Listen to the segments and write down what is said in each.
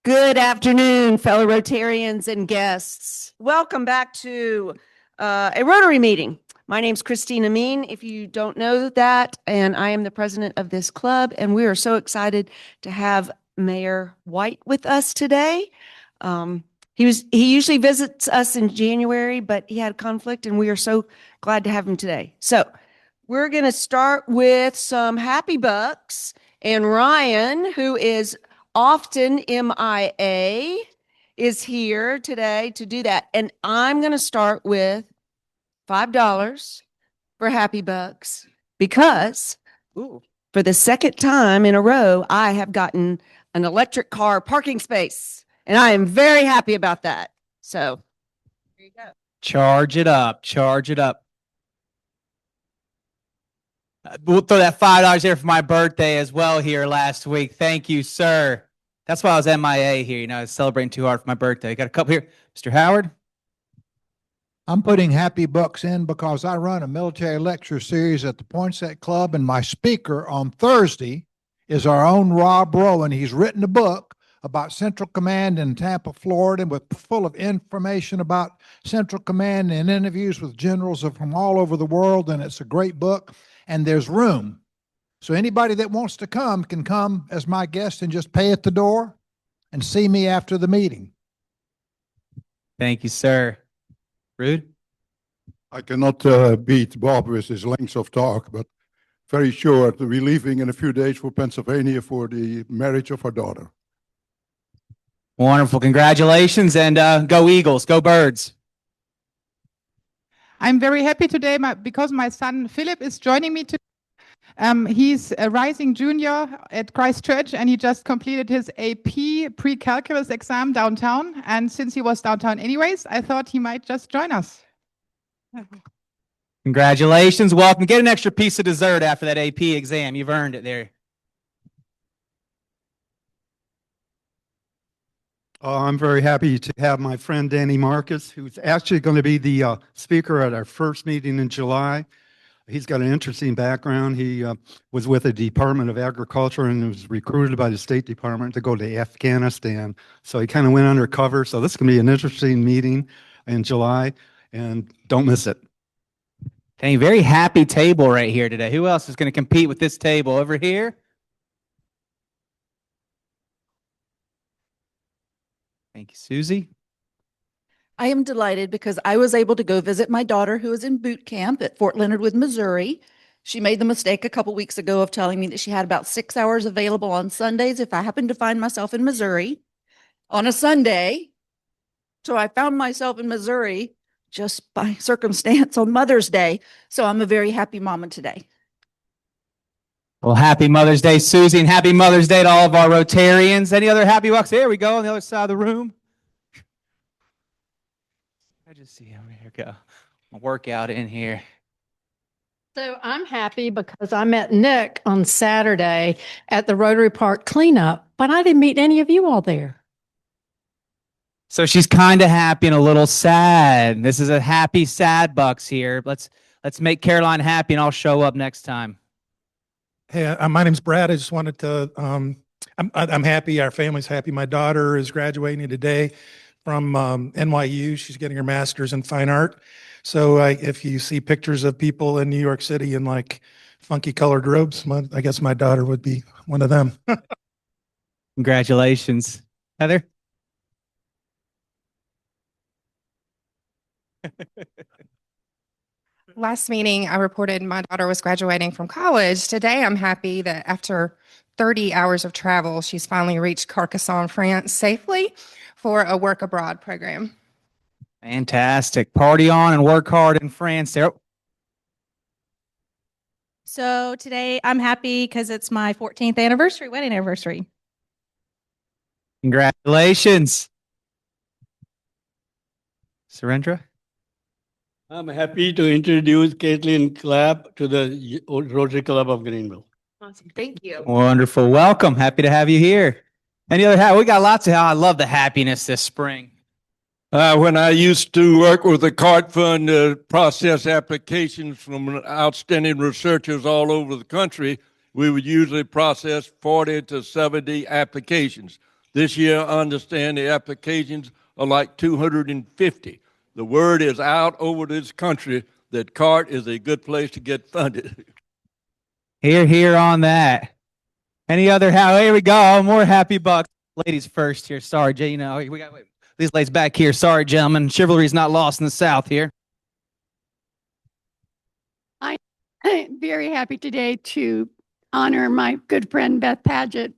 Good afternoon, fellow Rotarians and guests. Welcome back to a Rotary meeting. My name's Christine Amin, if you don't know that, and I am the president of this club, and we are so excited to have Mayor White with us today. He usually visits us in January, but he had a conflict, and we are so glad to have him today. So we're going to start with some happy bucks, and Ryan, who is often MIA, is here today to do that. And I'm going to start with $5 for happy bucks because for the second time in a row, I have gotten an electric car parking space, and I am very happy about that. So here you go. Charge it up. Charge it up. We'll throw that $5 there for my birthday as well here last week. Thank you, sir. That's why I was MIA here. You know, I was celebrating too hard for my birthday. Got a couple here. Mr. Howard? I'm putting happy bucks in because I run a military lecture series at the Poinsett Club, and my speaker on Thursday is our own Rob Rowan. He's written a book about Central Command in Tampa, Florida, with full of information about Central Command and interviews with generals from all over the world, and it's a great book, and there's room. So anybody that wants to come can come as my guest and just pay at the door and see me after the meeting. Thank you, sir. Rude? I cannot beat Bob with his length of talk, but very short. We're leaving in a few days for Pennsylvania for the marriage of our daughter. Wonderful. Congratulations, and go Eagles. Go Birds. I'm very happy today because my son Philip is joining me today. He's a rising junior at Christ Church, and he just completed his AP pre-calculus exam downtown. And since he was downtown anyways, I thought he might just join us. Congratulations. Welcome. Get an extra piece of dessert after that AP exam. You've earned it there. I'm very happy to have my friend Danny Marcus, who's actually going to be the speaker at our first meeting in July. He's got an interesting background. He was with the Department of Agriculture and was recruited by the State Department to go to Afghanistan. So he kind of went undercover. So this is going to be an interesting meeting in July, and don't miss it. Okay, very happy table right here today. Who else is going to compete with this table over here? Thank you, Susie. I am delighted because I was able to go visit my daughter who is in boot camp at Fort Leonard Wood, Missouri. She made the mistake a couple weeks ago of telling me that she had about 6 hours available on Sundays if I happened to find myself in Missouri on a Sunday. So I found myself in Missouri just by circumstance on Mother's Day. So I'm a very happy mama today. Well, happy Mother's Day, Susie, and happy Mother's Day to all of our Rotarians. Any other happy bucks? There we go on the other side of the room. I just see over here go. A workout in here. So I'm happy because I met Nick on Saturday at the Rotary Park cleanup, but I didn't meet any of you all there. So she's kind of happy and a little sad. This is a happy, sad bucks here. Let's make Caroline happy, and I'll show up next time. Hey, my name's Brad. I just wanted to, I'm happy. Our family's happy. My daughter is graduating today from NYU. She's getting her master's in fine art. So if you see pictures of people in New York City in like funky colored robes, I guess my daughter would be one of them. Congratulations. Heather? Last meeting, I reported my daughter was graduating from college. Today, I'm happy that after 30 hours of travel, she's finally reached Carcassonne, France safely for a work abroad program. Fantastic. Party on and work hard in France there. So today I'm happy because it's my 14th anniversary, wedding anniversary. Congratulations. Surendra? I'm happy to introduce Caitlin Clapp to the Rotary Club of Greenville. Awesome. Thank you. Wonderful. Welcome. Happy to have you here. Any other we got lots of I love the happiness this spring. When I used to work with the CART Fund to process applications from outstanding researchers all over the country, we would usually process 40 to 70 applications. This year, I understand the applications are like 250. The word is out over this country that CART is a good place to get funded. Here on that. Any other, here we go. More happy bucks. Ladies first here. Sorry, Jay. You know, we got these ladies back here. Sorry, gentlemen. Chivalry's not lost in the South here. I'm very happy today to honor my good friend Beth Paget,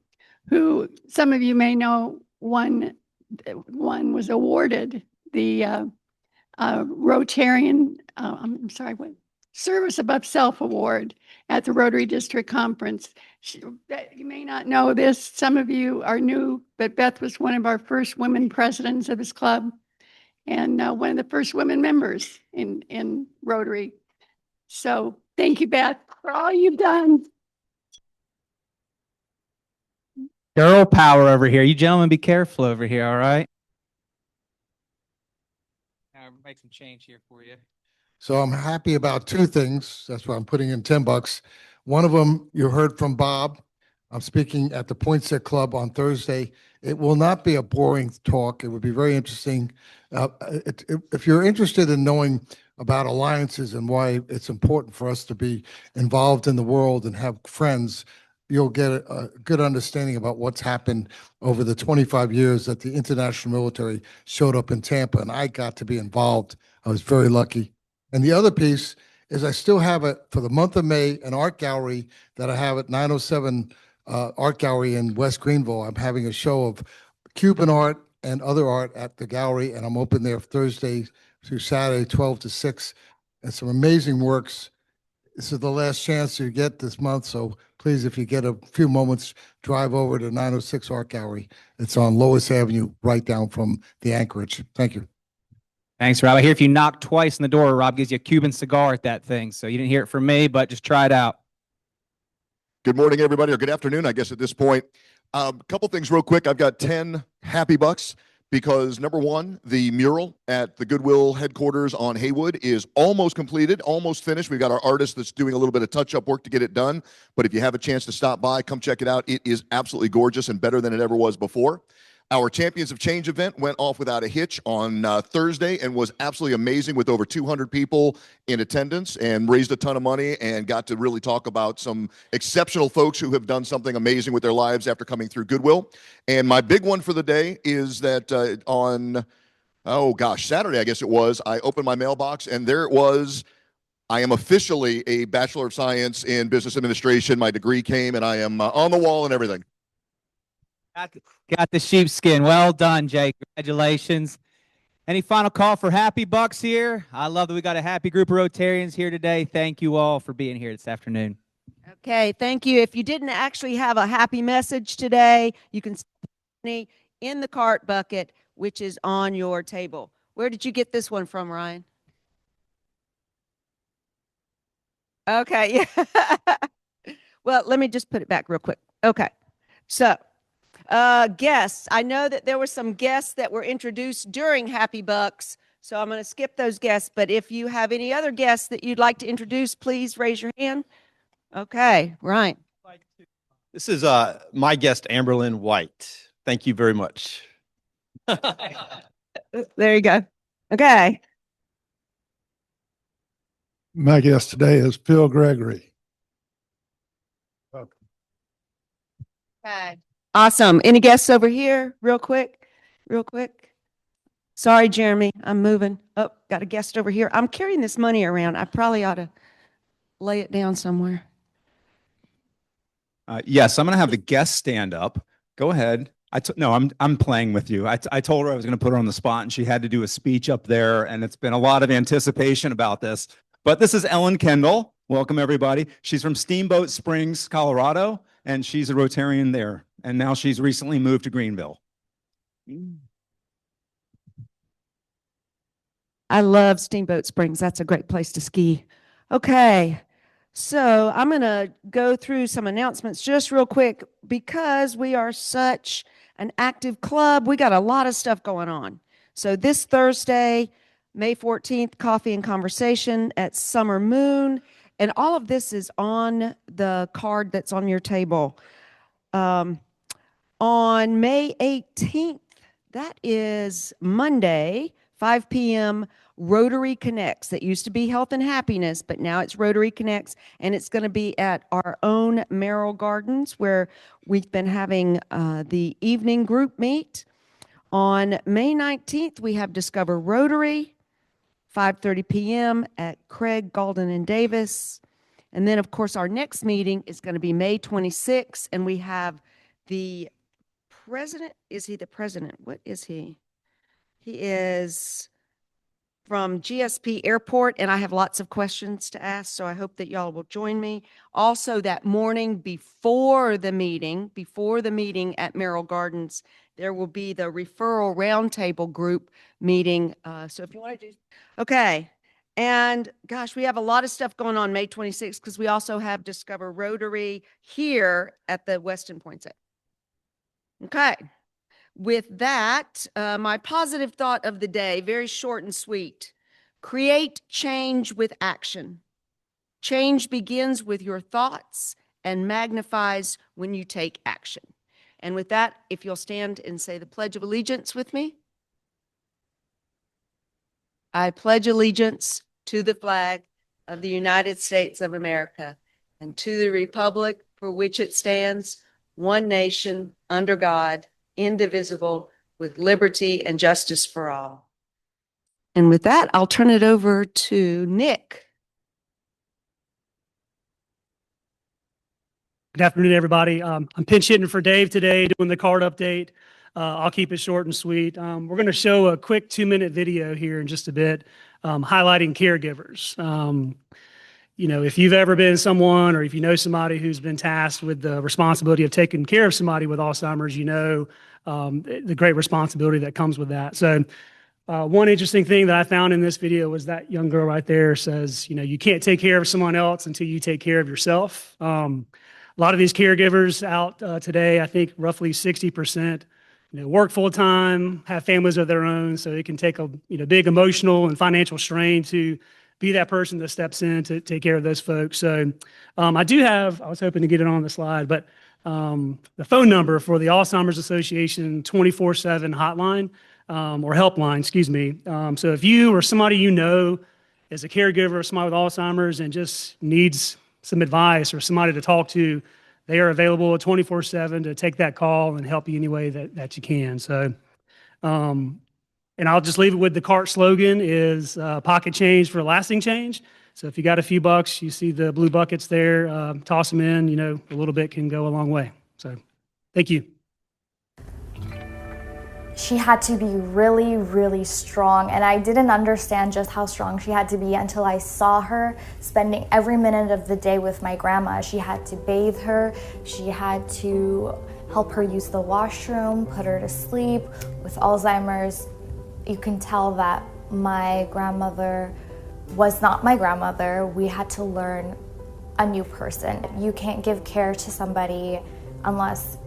who some of you may know one was awarded the Rotarian, I'm sorry, what? Service Above Self Award at the Rotary District Conference. You may not know this, some of you are new, but Beth was one of our first women presidents of this club and one of the first women members in Rotary. So thank you, Beth, for all you've done. Girl power over here. You gentlemen be careful over here, all right? I'll make some change here for you. So I'm happy about two things. That's why I'm putting in $10. One of them, you heard from Bob. I'm speaking at the Poinsett Club on Thursday. It will not be a boring talk. It would be very interesting. If you're interested in knowing about alliances and why it's important for us to be involved in the world and have friends, you'll get a good understanding about what's happened over the 25 years that the international military showed up in Tampa, and I got to be involved. I was very lucky. And the other piece is I still have it for the month of May, an art gallery that I have at 907 Art Gallery in West Greenville. I'm having a show of Cuban art and other art at the gallery, and I'm open there Thursday through Saturday, 12 to 6, and some amazing works. This is the last chance you get this month, so please, if you get a few moments, drive over to 906 Art Gallery. It's on Lois Avenue, right down from the Anchorage. Thank you. Thanks, Rob. I hear if you knock twice in the door, Rob gives you a Cuban cigar at that thing. So you didn't hear it from me, but just try it out. Good morning, everybody, or good afternoon, I guess, at this point. A couple things real quick. I've got 10 happy bucks because, number one, the mural at the Goodwill headquarters on Haywood is almost completed, almost finished. We've got our artist that's doing a little bit of touch-up work to get it done. But if you have a chance to stop by, come check it out. It is absolutely gorgeous and better than it ever was before. Our Champions of Change event went off without a hitch on Thursday and was absolutely amazing with over 200 people in attendance and raised a ton of money and got to really talk about some exceptional folks who have done something amazing with their lives after coming through Goodwill. And my big one for the day is that on, Saturday, I guess it was, I opened my mailbox and there it was. I am officially a Bachelor of Science in Business Administration. My degree came and I am on the wall and everything. Got the sheepskin. Well done, Jay. Congratulations. Any final call for happy bucks here? I love that we got a happy group of Rotarians here today. Thank you all for being here this afternoon. Okay, thank you. If you didn't actually have a happy message today, you can see in the cart bucket, which is on your table. Where did you get this one from, Ryan? Okay, yeah. Well, let me just put it back real quick. Okay, so guests. I know that there were some guests that were introduced during Happy Bucks, so I'm going to skip those guests. But if you have any other guests that you'd like to introduce, please raise your hand. Okay, Ryan. This is my guest, Amberlynn White. Thank you very much. There you go. Okay. My guest today is Phil Gregory. Okay. Awesome. Any guests over here? Real quick. Sorry, Jeremy. I'm moving. Oh, got a guest over here. I'm carrying this money around. I probably ought to lay it down somewhere. Yes, I'm going to have the guest stand up. Go ahead. No, I'm playing with you. I told her I was going to put her on the spot, and she had to do a speech up there, and it's been a lot of anticipation about this. But this is Ellen Kendall. Welcome, everybody. She's from Steamboat Springs, Colorado, and she's a Rotarian there. And now she's recently moved to Greenville. I love Steamboat Springs. That's a great place to ski. Okay. So I'm going to go through some announcements just real quick because we are such an active club. We got a lot of stuff going on. So this Thursday, May 14th, Coffee and Conversation at Summer Moon. And all of this is on the card that's on your table. On May 18th, that is Monday, 5 p.m., Rotary Connects. That used to be Health and Happiness, but now it's Rotary Connects, and it's going to be at our own Merrill Gardens, where we've been having the evening group meet. On May 19th, we have Discover Rotary, 5:30 p.m. at Craig, Galden, and Davis. And then, of course, our next meeting is going to be May 26th, and we have the president. Is he the president? What is he? He is from GSP Airport, and I have lots of questions to ask, so I hope that y'all will join me. Also, that morning before the meeting at Merrill Gardens, there will be the referral roundtable group meeting. So if you want to do, okay. And gosh, we have a lot of stuff going on May 26th because we also have Discover Rotary here at the Weston Poinsett. Okay. With that, my positive thought of the day, very short and sweet. Create change with action. Change begins with your thoughts and magnifies when you take action. And with that, if you'll stand and say the Pledge of Allegiance with me. I pledge allegiance to the flag of the United States of America and to the republic for which it stands, one nation, under God, indivisible, with liberty and justice for all. And with that, I'll turn it over to Nick. Good afternoon, everybody. I'm pinch hitting for Dave today, doing the card update. I'll keep it short and sweet. We're going to show a quick 2-minute video here in just a bit, highlighting caregivers. You know, if you've ever been someone, or if you know somebody who's been tasked with the responsibility of taking care of somebody with Alzheimer's, you know the great responsibility that comes with that. So one interesting thing that I found in this video was that young girl right there says, you know, you can't take care of someone else until you take care of yourself. A lot of these caregivers out today, I think roughly 60%, you know, work full time, have families of their own, so it can take a big emotional and financial strain to be that person that steps in to take care of those folks. So I was hoping to get it on the slide, but the phone number for the Alzheimer's Association 24/7 hotline or helpline, excuse me. So if you or somebody you know is a caregiver of somebody with Alzheimer's and just needs some advice or somebody to talk to, they are available 24/7 to take that call and help you any way that you can. So, and I'll just leave it with the CART slogan is pocket change for lasting change. So if you got a few bucks, you see the blue buckets there, toss them in, you know, a little bit can go a long way. So thank you. She had to be really, really strong, and I didn't understand just how strong she had to be until I saw her spending every minute of the day with my grandma. She had to bathe her, she had to help her use the washroom, put her to sleep. With Alzheimer's, you can tell that my grandmother was not my grandmother. We had to learn a new person. You can't give care to somebody unless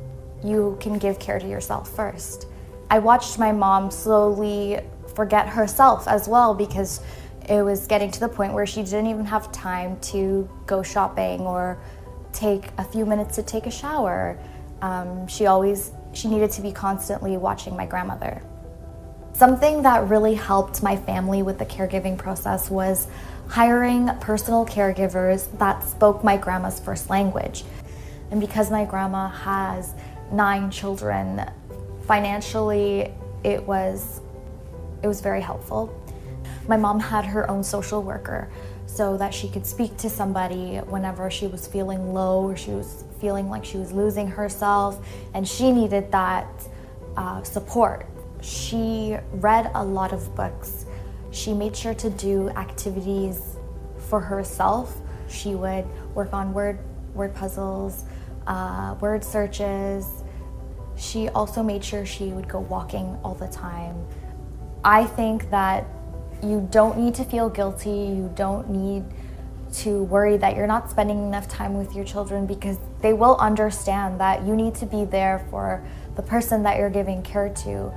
you can give care to yourself first. I watched my mom slowly forget herself as well, because it was getting to the point where she didn't even have time to go shopping or take a few minutes to take a shower. She needed to be constantly watching my grandmother. Something that really helped my family with the caregiving process was hiring personal caregivers that spoke my grandma's first language. And because my grandma has 9 children, financially, it was very helpful. My mom had her own social worker so that she could speak to somebody whenever she was feeling low or she was feeling like she was losing herself, and she needed that support. She read a lot of books. She made sure to do activities for herself. She would work on word puzzles, word searches. She also made sure she would go walking all the time. I think that you don't need to feel guilty. You don't need to worry that you're not spending enough time with your children, because they will understand that you need to be there for the person that you're giving care to.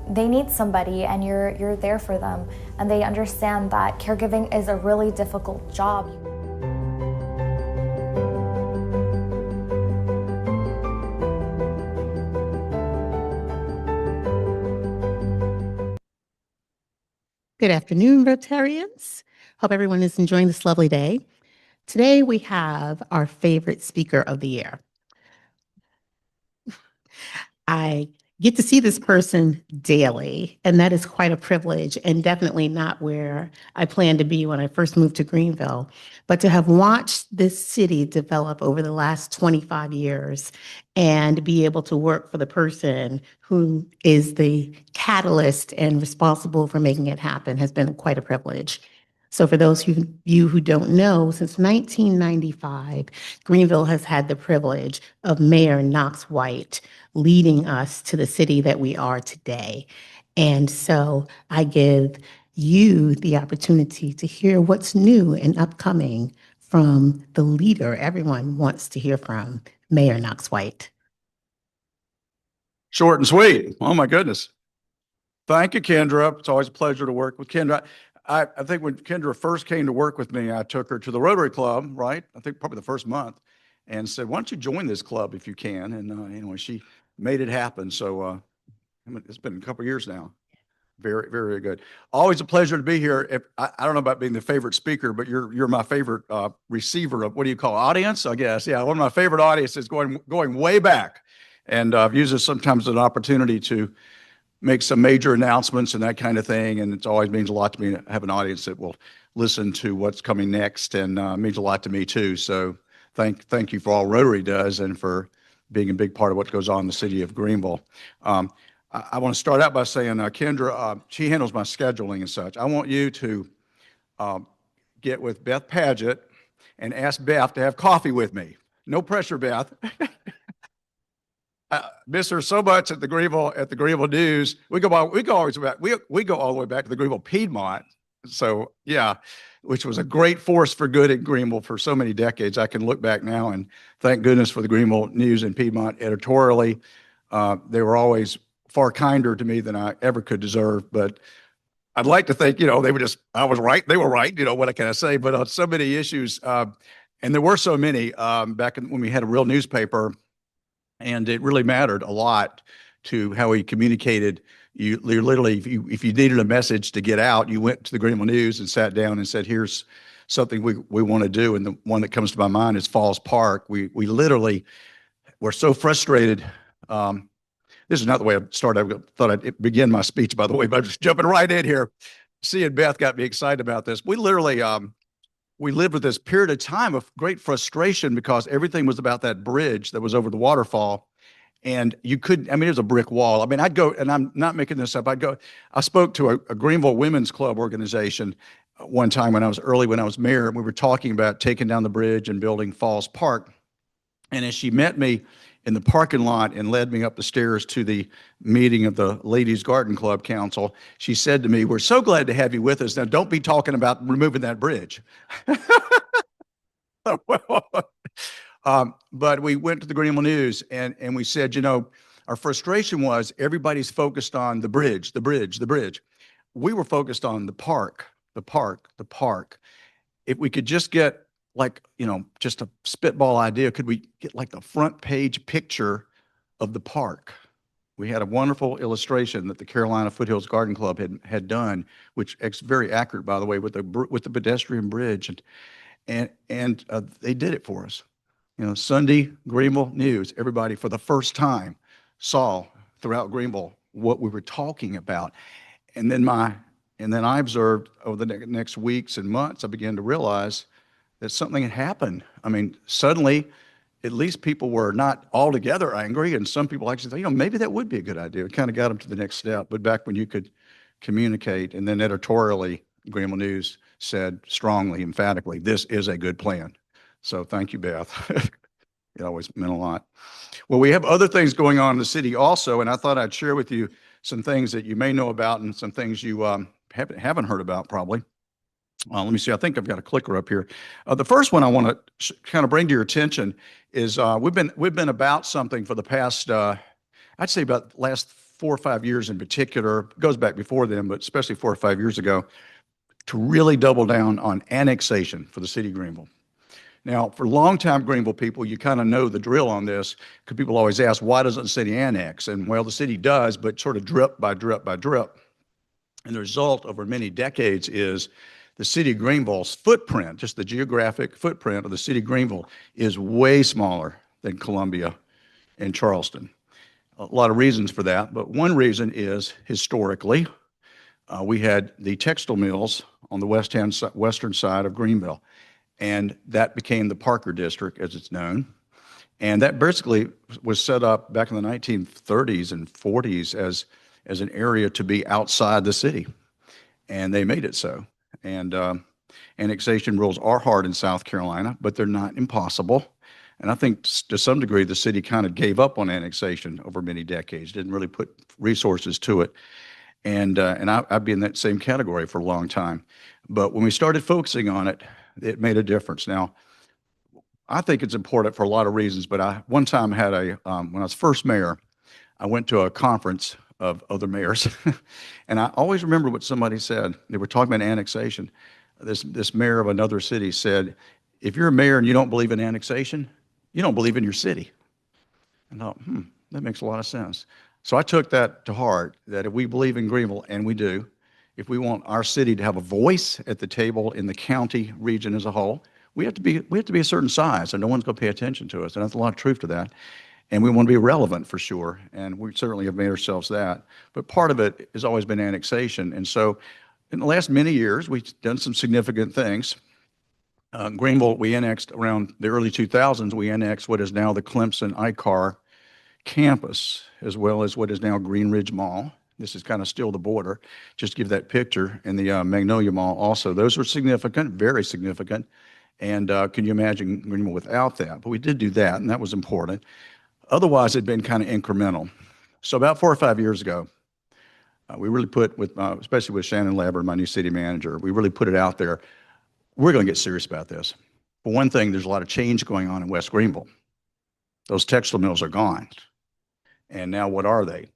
They need somebody and you're there for them, and they understand that caregiving is a really difficult job. Good afternoon, Rotarians. Hope everyone is enjoying this lovely day. Today we have our favorite speaker of the year. I get to see this person daily, and that is quite a privilege and definitely not where I planned to be when I first moved to Greenville. But to have watched this city develop over the last 25 years and be able to work for the person who is the catalyst and responsible for making it happen has been quite a privilege. So for those of you who don't know, since 1995, Greenville has had the privilege of Mayor Knox White leading us to the city that we are today. And so I give you the opportunity to hear what's new and upcoming from the leader everyone wants to hear from, Mayor Knox White. Short and sweet. Oh, my goodness. Thank you, Kendra. It's always a pleasure to work with Kendra. I think when Kendra first came to work with me, I took her to the Rotary Club, right? I think probably the first month, and said, why don't you join this club if you can? And anyway, she made it happen. So it's been a couple of years now. Very, very good. Always a pleasure to be here. I don't know about being the favorite speaker, but you're my favorite receiver of, what do you call it? Audience, I guess. Yeah, one of my favorite audiences going way back. And I've used this sometimes as an opportunity to make some major announcements and that kind of thing. And it always means a lot to me to have an audience that will listen to what's coming next, and means a lot to me too. So thank you for all Rotary does and for being a big part of what goes on in the city of Greenville. I want to start out by saying, Kendra, she handles my scheduling and such. I want you to get with Beth Paget and ask Beth to have coffee with me. No pressure, Beth. I miss her so much at the Greenville News. We go all the way back to the Greenville Piedmont. So yeah, which was a great force for good at Greenville for so many decades. I can look back now and thank goodness for the Greenville News and Piedmont editorially. They were always far kinder to me than I ever could deserve. But I'd like to think, they were I was right. They were right. What can I say? But on so many issues, and there were so many back when we had a real newspaper. And it really mattered a lot to how he communicated. You literally, if you needed a message to get out, you went to the Greenville News and sat down and said, here's something we want to do. And the one that comes to my mind is Falls Park. We literally were so frustrated. This is not the way I started. I thought I'd begin my speech, by the way, but I'm just jumping right in here. Seeing Beth got me excited about this. We literally, we lived with this period of time of great frustration because everything was about that bridge that was over the waterfall. And you couldn't, it was a brick wall. I'd go, and I'm not making this up. I spoke to a Greenville Women's Club organization one time when I was mayor, and we were talking about taking down the bridge and building Falls Park. And as she met me in the parking lot and led me up the stairs to the meeting of the Ladies Garden Club Council, she said to me, we're so glad to have you with us. Now, don't be talking about removing that bridge. But we went to the Greenville News and we said, our frustration was everybody's focused on the bridge. We were focused on the park. If we could just get just a spitball idea, could we get the front page picture of the park? We had a wonderful illustration that the Carolina Foothills Garden Club had done, which is very accurate, by the way, with the pedestrian bridge, and they did it for us. Sunday Greenville News, everybody for the first time saw throughout Greenville what we were talking about, and then I observed over the next weeks and months, I began to realize that something had happened. Suddenly, at least people were not altogether angry, and some people actually thought, maybe that would be a good idea. It kind of got them to the next step. But back when you could communicate, and then editorially, Greenville News said strongly, emphatically, this is a good plan. So thank you, Beth. It always meant a lot. Well, we have other things going on in the city also, and I thought I'd share with you some things that you may know about and some things you haven't heard about probably. Let me see. I think I've got a clicker up here. The first one I want to kind of bring to your attention is we've been about something for the past, I'd say about the last 4 or 5 years in particular. It goes back before then, but especially 4 or 5 years ago, to really double down on annexation for the city of Greenville. Now, for longtime Greenville people, you kind of know the drill on this, because people always ask, why doesn't the city annex? And well, the city does, but sort of drip by drip by drip. And the result over many decades is the city of Greenville's footprint, just the geographic footprint of the city of Greenville, is way smaller than Columbia and Charleston. A lot of reasons for that, but one reason is historically, we had the textile mills on the western side of Greenville, and that became the Parker District, as it's known. And that basically was set up back in the 1930s and 40s as an area to be outside the city, and they made it so. And annexation rules are hard in South Carolina, but they're not impossible. And I think to some degree, the city kind of gave up on annexation over many decades, didn't really put resources to it. And I'd be in that same category for a long time. But when we started focusing on it, it made a difference. Now, I think it's important for a lot of reasons, but I one time had when I was first mayor, I went to a conference of other mayors, and I always remember what somebody said. They were talking about annexation. This mayor of another city said, if you're a mayor and you don't believe in annexation, you don't believe in your city. I thought, that makes a lot of sense. So I took that to heart, that if we believe in Greenville, and we do, if we want our city to have a voice at the table in the county region as a whole, we have to be a certain size, and no one's going to pay attention to us. And that's a lot of truth to that. And we want to be relevant for sure, and we certainly have made ourselves that. But part of it has always been annexation. And so in the last many years, we've done some significant things. Greenville, we annexed around the early 2000s, we annexed what is now the Clemson ICAR campus, as well as what is now Green Ridge Mall. This is kind of still the border, just to give that picture, and the Magnolia Mall also. Those are significant, very significant. And can you imagine Greenville without that? But we did do that, and that was important. Otherwise, it'd been kind of incremental. So about 4 or 5 years ago, we really put, especially with Shannon Labber, my new city manager, we really put it out there. We're going to get serious about this. For one thing, there's a lot of change going on in West Greenville. Those textile mills are gone. And now what are they?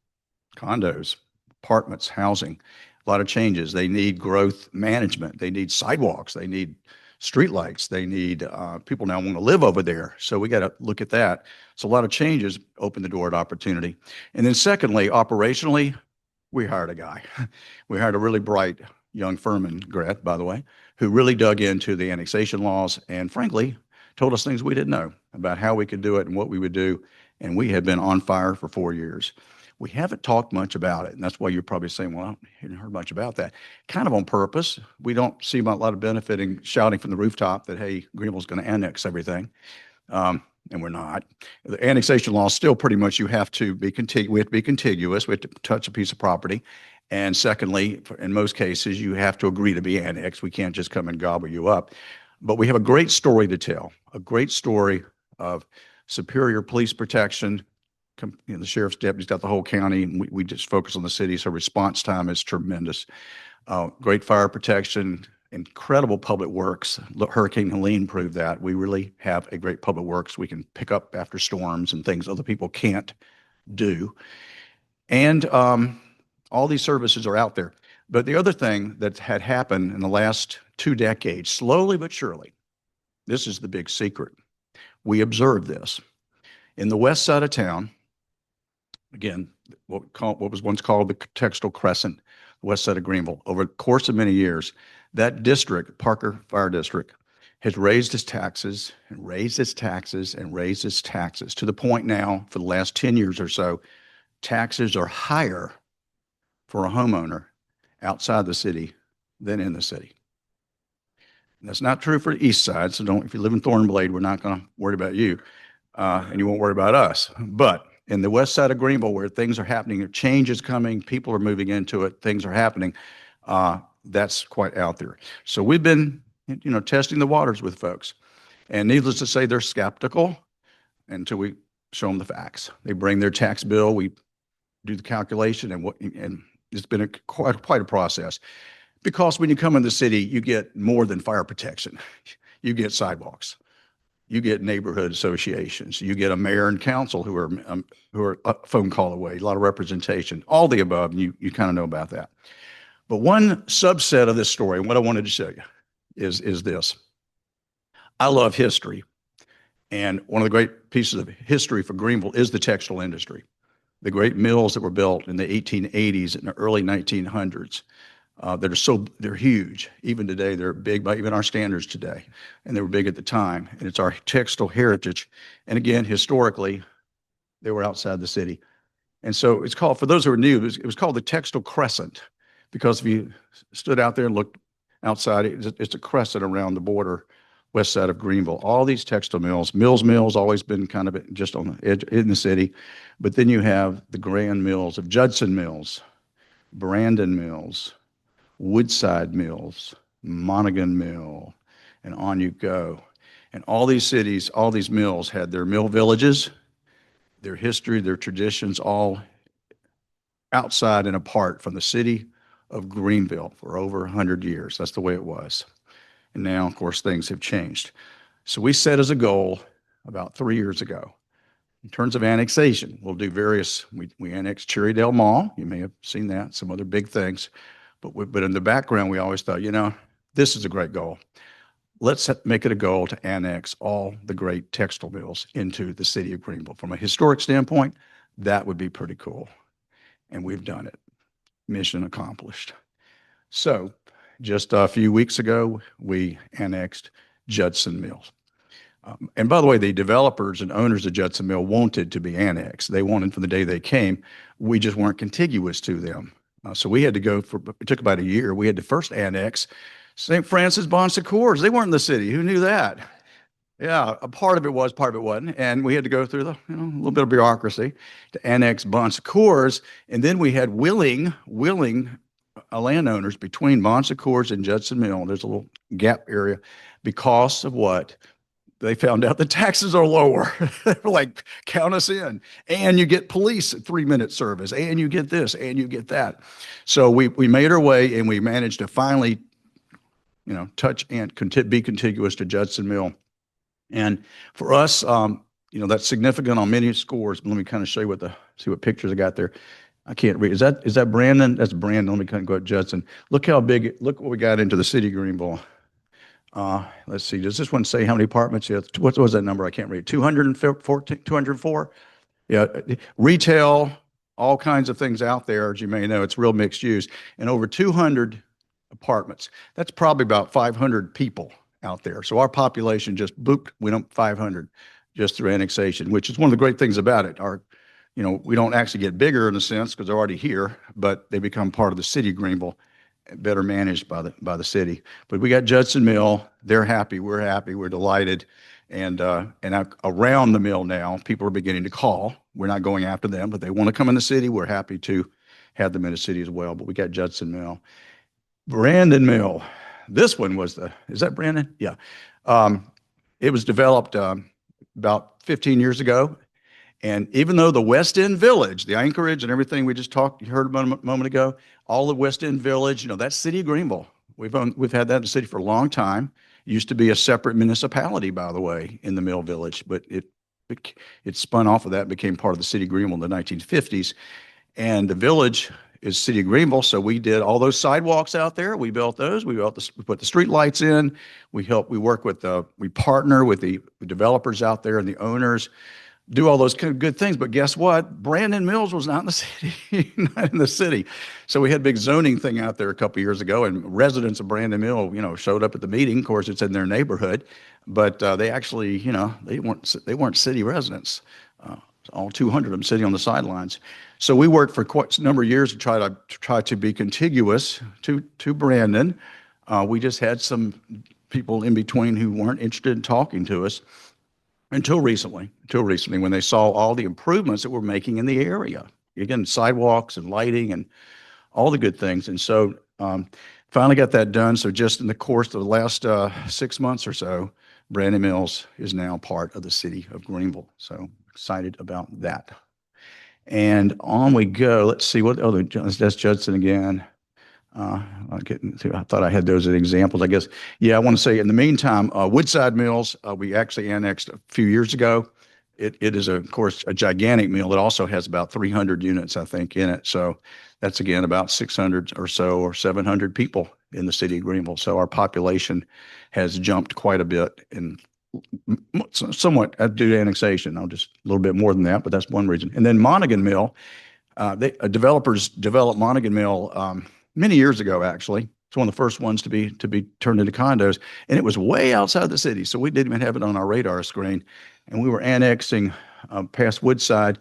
Condos, apartments, housing, a lot of changes. They need growth management. They need sidewalks. They need streetlights. They need, people now want to live over there. So we got to look at that. So a lot of changes open the door to opportunity. And then secondly, operationally, we hired a guy. We hired a really bright young Furman grad, by the way, who really dug into the annexation laws and frankly told us things we didn't know about how we could do it and what we would do. And we have been on fire for 4 years. We haven't talked much about it. And that's why you're probably saying, well, I haven't heard much about that. Kind of on purpose. We don't see a lot of benefit in shouting from the rooftop that, hey, Greenville's going to annex everything. And we're not. The annexation law is still pretty much you have to be contiguous. We have to be contiguous. We have to touch a piece of property. And secondly, in most cases, you have to agree to be annexed. We can't just come and gobble you up. But we have a great story to tell, a great story of superior police protection. The sheriff's deputy's got the whole county, and we just focus on the city, so response time is tremendous. Great fire protection, incredible public works. Hurricane Helene proved that. We really have a great public works. We can pick up after storms and things other people can't do. And all these services are out there. But the other thing that had happened in the last 2 decades, slowly but surely, this is the big secret. We observed this. In the west side of town, again, what was once called the Textile Crescent, west side of Greenville, over the course of many years, that district, Parker Fire District, has raised its taxes and raised its taxes and raised its taxes to the point now, for the last 10 years or so, taxes are higher for a homeowner outside the city than in the city. And that's not true for the east side, so if you live in Thornblade, we're not going to worry about you, and you won't worry about us. But in the west side of Greenville, where things are happening, change is coming, people are moving into it, things are happening, that's quite out there. So we've been, testing the waters with folks. And needless to say, they're skeptical until we show them the facts. They bring their tax bill, we do the calculation, and it's been quite a process. Because when you come in the city, you get more than fire protection. You get sidewalks. You get neighborhood associations. You get a mayor and council who are a phone call away, a lot of representation, all the above, and you kind of know about that. But one subset of this story, and what I wanted to show you, is this. I love history. And one of the great pieces of history for Greenville is the textile industry. The great mills that were built in the 1880s and the early 1900s. they're huge. Even today, they're big by even our standards today. And they were big at the time. And it's our textile heritage. And again, historically, they were outside the city. And so it's called, for those who are new, it was called the Textile Crescent, because if you stood out there and looked outside, it's a crescent around the border, west side of Greenville. All these textile mills, Mills always been kind of just on the edge in the city. But then you have the grand mills of Judson Mills, Brandon Mills, Woodside Mills, Monaghan Mill, and on you go. And all these cities, all these mills had their mill villages, their history, their traditions, all outside and apart from the city of Greenville for over 100 years. That's the way it was. And now, of course, things have changed. So we set as a goal about 3 years ago, in terms of annexation, we'll do various, we annexed Cherrydale Mall. You may have seen that, some other big things. But in the background, we always thought, this is a great goal. Let's make it a goal to annex all the great textile mills into the city of Greenville. From a historic standpoint, that would be pretty cool. And we've done it. Mission accomplished. So just a few weeks ago, we annexed Judson Mills. And by the way, the developers and owners of Judson Mill wanted to be annexed. They wanted from the day they came. We just weren't contiguous to them. So we had to go it took about a year. We had to first annex St. Francis Bon Secours. They weren't in the city. Who knew that? Yeah, a part of it was, part of it wasn't. And we had to go through a little bit of bureaucracy to annex Bon Secours. And then we had willing landowners between Bon Secours and Judson Mill. There's a little gap area because of what? They found out the taxes are lower. They were like, count us in. And you get police at 3-minute service. And you get this, and you get that. So we made our way, and we managed to finally, touch and be contiguous to Judson Mill. And for us, that's significant on many scores. Let me kind of show you see what pictures I got there. I can't read. Is that Brandon? That's Brandon. Let me kind of go at Judson. Look how big, look what we got into the city of Greenville. Let's see, does this one say how many apartments? Yeah, what was that number? I can't read. 204? Yeah, retail, all kinds of things out there, as you may know. It's real mixed use. And over 200 apartments. That's probably about 500 people out there. So our population just booped, went up 500 just through annexation, which is one of the great things about it. We don't actually get bigger in a sense because they're already here, but they become part of the city of Greenville, better managed by the city. But we got Judson Mill. They're happy. We're happy. We're delighted. And around the mill now, people are beginning to call. We're not going after them, but they want to come in the city. We're happy to have them in the city as well. But we got Judson Mill. Brandon Mill. This one was is that Brandon? Yeah. It was developed about 15 years ago. And even though the West End Village, the anchorage and everything we just heard about a moment ago, all the West End Village, that's city of Greenville. We've had that in the city for a long time. It used to be a separate municipality, by the way, in the Mill Village, but it spun off of that and became part of the city of Greenville in the 1950s. And the village is city of Greenville, so we did all those sidewalks out there. We built those. We put the street lights in. We partner with the developers out there and the owners, do all those kind of good things. But guess what? Brandon Mills was not in the city, not in the city. So we had a big zoning thing out there a couple of years ago, and residents of Brandon Mill, showed up at the meeting. Of course, it's in their neighborhood, but they actually, they weren't city residents. All 200 of them sitting on the sidelines. So we worked for quite a number of years to try to be contiguous to Brandon. We just had some people in between who weren't interested in talking to us. Until recently, when they saw all the improvements that we're making in the area. Again, sidewalks and lighting and all the good things. And so finally got that done. So just in the course of the last 6 months or so, Brandon Mills is now part of the city of Greenville. So excited about that. And on we go. Let's see that's Judson again. I thought I had those as examples, I guess. Yeah, I want to say in the meantime, Woodside Mills, we actually annexed a few years ago. It is, of course, a gigantic mill. It also has about 300 units, I think, in it. So that's, again, about 600 or so or 700 people in the city of Greenville. So our population has jumped quite a bit and somewhat due to annexation. Just a little bit more than that, but that's one reason. And then Monaghan Mill, developers developed Monaghan Mill many years ago, actually. It's one of the first ones to be turned into condos, and it was way outside the city, so we didn't even have it on our radar screen. And we were annexing past Woodside,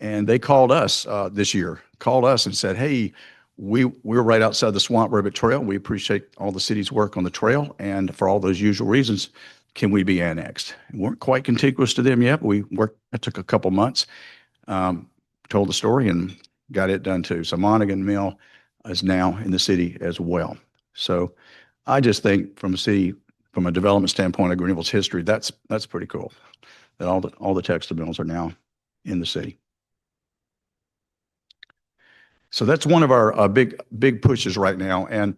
and they called us this year, called us and said, "Hey, we're right outside the Swamp Rabbit Trail. We appreciate all the city's work on the trail, and for all those usual reasons, can we be annexed?" We weren't quite contiguous to them yet, but we worked. It took a couple months. Told the story and got it done too. So Monaghan Mill is now in the city as well. So I just think from a development standpoint of Greenville's history, that's pretty cool that all the textile mills are now in the city. So that's one of our big pushes right now. And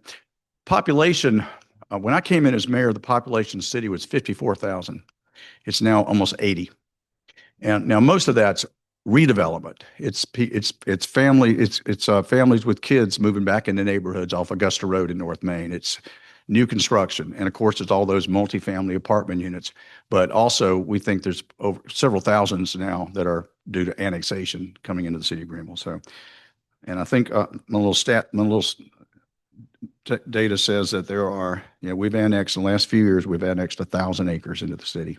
population, when I came in as mayor, the population of the city was 54,000. It's now almost 80. And now most of that's redevelopment. It's families with kids moving back into neighborhoods off Augusta Road in North Main. It's new construction. And of course, it's all those multifamily apartment units. But also, we think there's over several thousands now that are due to annexation coming into the city of Greenville. So, and I think my little data says that there are, we've annexed in the last few years, we've annexed 1,000 acres into the city.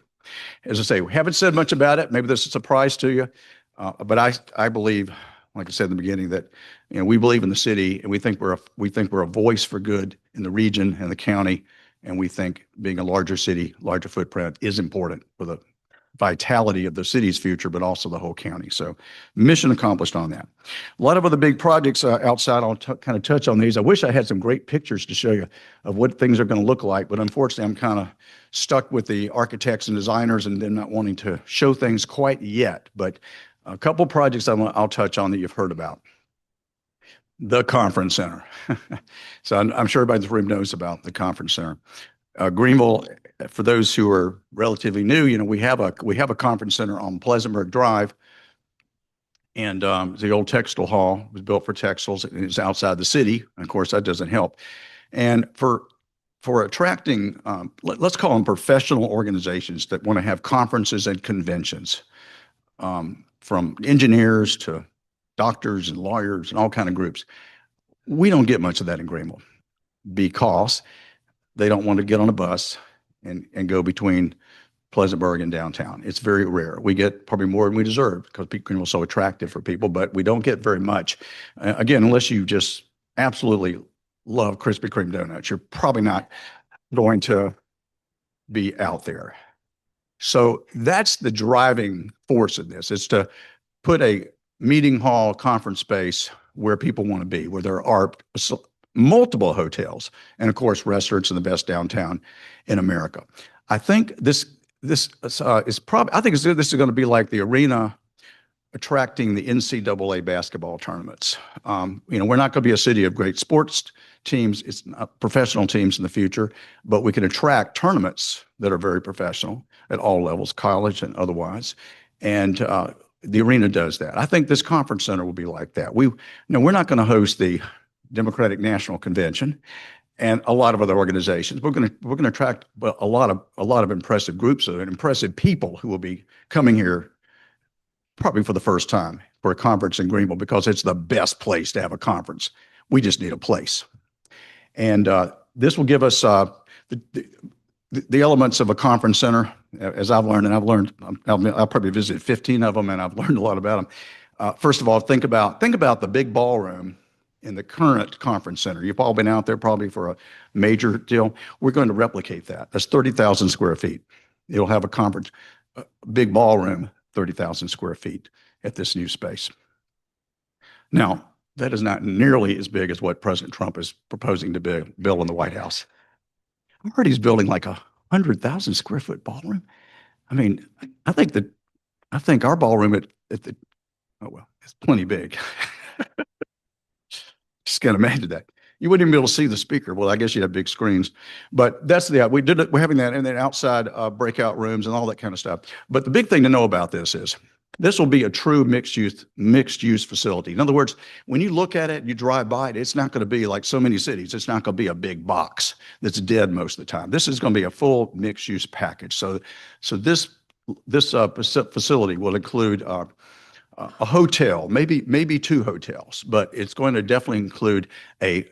As I say, we haven't said much about it. Maybe this is a surprise to you. But I believe, like I said in the beginning, that we believe in the city, and we think we're a voice for good in the region and the county, and we think being a larger city, larger footprint is important for the vitality of the city's future, but also the whole county. So, mission accomplished on that. A lot of other big projects outside. I'll kind of touch on these. I wish I had some great pictures to show you of what things are going to look like, but unfortunately, I'm kind of stuck with the architects and designers, and they're not wanting to show things quite yet. But a couple projects I'll touch on that you've heard about. The conference center. So I'm sure everybody in the room knows about the conference center. Greenville, for those who are relatively new, we have a conference center on Pleasantburg Drive, and the old textile hall was built for textiles. It's outside the city. And of course, that doesn't help. And for attracting, let's call them professional organizations that want to have conferences and conventions. From engineers to doctors and lawyers and all kind of groups. We don't get much of that in Greenville because they don't want to get on a bus and go between Pleasantburg and downtown. It's very rare. We get probably more than we deserve because Greenville's so attractive for people, but we don't get very much. Again, unless you just absolutely love Krispy Kreme donuts, you're probably not going to be out there. So that's the driving force of this, is to put a meeting hall, conference space where people want to be, where there are multiple hotels and of course restaurants in the best downtown in America. I think this is probably, this is going to be like the arena attracting the NCAA basketball tournaments. We're not going to be a city of great sports teams. It's not professional teams in the future, but we can attract tournaments that are very professional at all levels, college and otherwise. And the arena does that. I think this conference center will be like that. We're not going to host the Democratic National Convention and a lot of other organizations. We're going to attract a lot of impressive groups and impressive people who will be coming here probably for the first time for a conference in Greenville, because it's the best place to have a conference. We just need a place. And this will give us the elements of a conference center, as I've learned, and I've probably visited 15 of them, and I've learned a lot about them. First of all, think about the big ballroom in the current conference center. You've all been out there probably for a major deal. We're going to replicate that. That's 30,000 square feet. It'll have a big ballroom, 30,000 square feet at this new space. Now, that is not nearly as big as what President Trump is proposing to build in the White House. I heard he's building like 100,000 square foot ballroom. I mean, I think our ballroom it's plenty big. Just can't imagine that. You wouldn't even be able to see the speaker. Well, I guess you'd have big screens, but we did it. We're having that, and then outside breakout rooms and all that kind of stuff. But the big thing to know about this is this will be a true mixed use facility. In other words, when you look at it, you drive by it, it's not going to be like so many cities. It's not going to be a big box that's dead most of the time. This is going to be a full mixed use package. So this facility will include a hotel, maybe two hotels, but it's going to definitely include a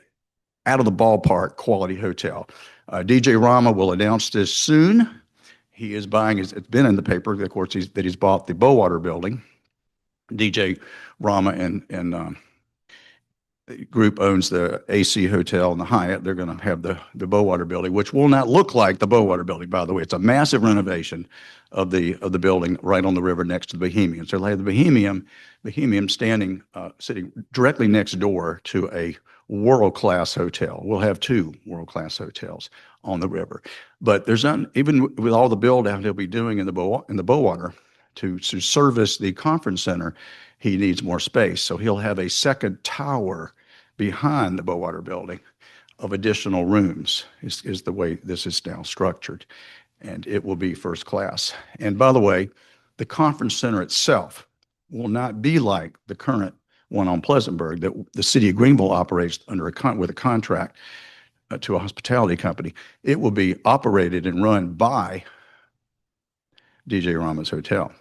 out of the ballpark quality hotel. DJ Rama will announce this soon. He is buying, it's been in the paper, of course, that he's bought the Bowater building. DJ Rama and group owns the AC Hotel and the Hyatt. They're going to have the Bowater building, which will not look like the Bowater building, by the way. It's a massive renovation of the building right on the river next to the Bohemian. So they'll have the Bohemian standing, sitting directly next door to a world-class hotel. We'll have 2 world-class hotels on the river. But there's not, even with all the build out he'll be doing in the Bowater to service the conference center, he needs more space. So he'll have a second tower behind the Bowater building of additional rooms is the way this is now structured. And it will be first class. And by the way, the conference center itself will not be like the current one on Pleasantburg that the city of Greenville operates under with a contract to a hospitality company. It will be operated and run by DJ Rama's hotel.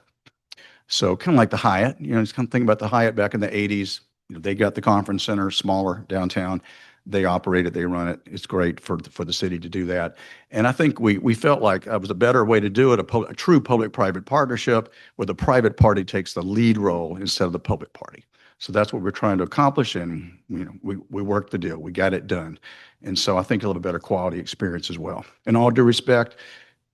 So kind of like the Hyatt, just kind of think about the Hyatt back in the 80s. They got the conference center, smaller downtown. They operate it, they run it. It's great for the city to do that. And I think we felt like it was a better way to do it, a true public-private partnership where the private party takes the lead role instead of the public party. So that's what we're trying to accomplish, and we worked the deal. We got it done. And so I think you'll have a better quality experience as well. In all due respect,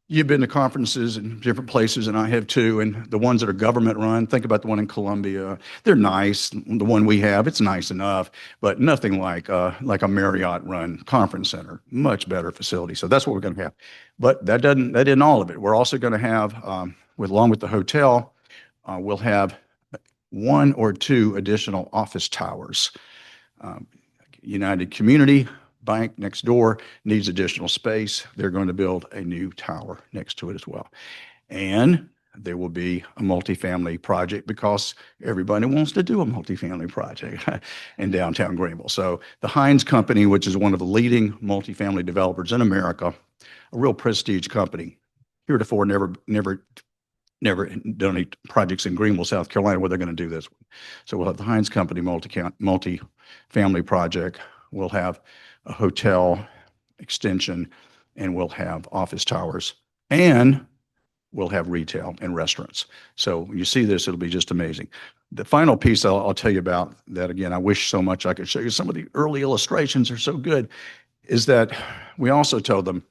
you've been to conferences in different places, and I have too, and the ones that are government run, think about the one in Columbia. They're nice. The one we have, it's nice enough, but nothing like a Marriott run conference center. Much better facility. So that's what we're going to have. But that isn't all of it. We're also going to have, along with the hotel, we'll have 1 or 2 additional office towers. United Community Bank next door needs additional space. They're going to build a new tower next to it as well. And there will be a multifamily project because everybody wants to do a multifamily project in downtown Greenville. So the Hines Company, which is one of the leading multifamily developers in America, a real prestige company, heretofore never done any projects in Greenville, South Carolina, where they're going to do this. So we'll have the Hines Company multifamily project. We'll have a hotel extension, and we'll have office towers, and we'll have retail and restaurants. So when you see this, it'll be just amazing. The final piece I'll tell you about that, again, I wish so much I could show you. Some of the early illustrations are so good, is that we also told them,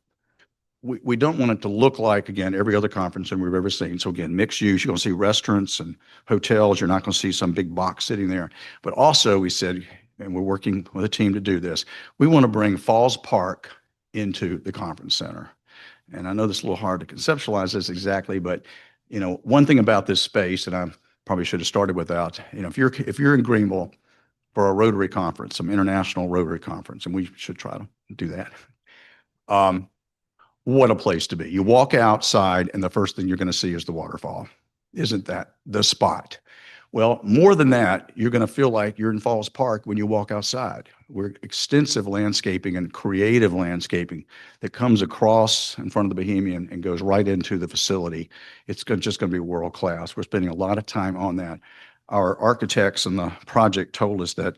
we don't want it to look like, again, every other conference center we've ever seen. So again, mixed use, you're going to see restaurants and hotels. You're not going to see some big box sitting there. But also we said, and we're working with a team to do this, we want to bring Falls Park into the conference center. And I know this is a little hard to conceptualize this exactly, but one thing about this space, and I probably should have started with that, if you're in Greenville for a Rotary conference, some international Rotary conference, and we should try to do that. What a place to be. You walk outside and the first thing you're going to see is the waterfall. Isn't that the spot? Well, more than that, you're going to feel like you're in Falls Park when you walk outside. We're extensive landscaping and creative landscaping that comes across in front of the Bohemian and goes right into the facility. It's just going to be world class. We're spending a lot of time on that. Our architects and the project told us that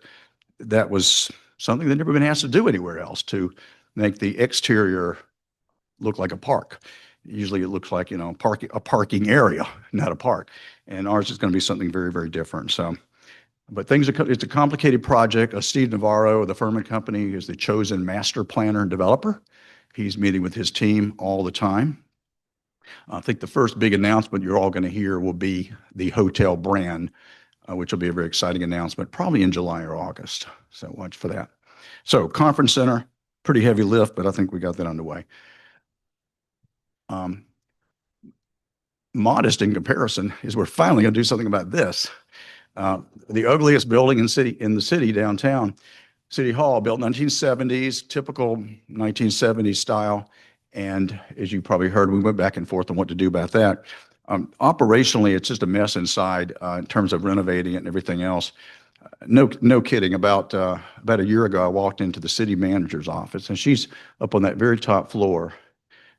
that was something they'd never been asked to do anywhere else, to make the exterior look like a park. Usually it looks like, a parking area, not a park. And ours is going to be something very, very different. So, but it's a complicated project. Steve Navarro of the Furman Company is the chosen master planner and developer. He's meeting with his team all the time. I think the first big announcement you're all going to hear will be the hotel brand, which will be a very exciting announcement, probably in July or August. So watch for that. So conference center, pretty heavy lift, but I think we got that underway. Modest in comparison is we're finally going to do something about this. The ugliest building in the city downtown, City Hall, built 1970s, typical 1970s style. And as you probably heard, we went back and forth on what to do about that. Operationally, it's just a mess inside in terms of renovating it and everything else. No kidding. About a year ago, I walked into the city manager's office, and she's up on that very top floor,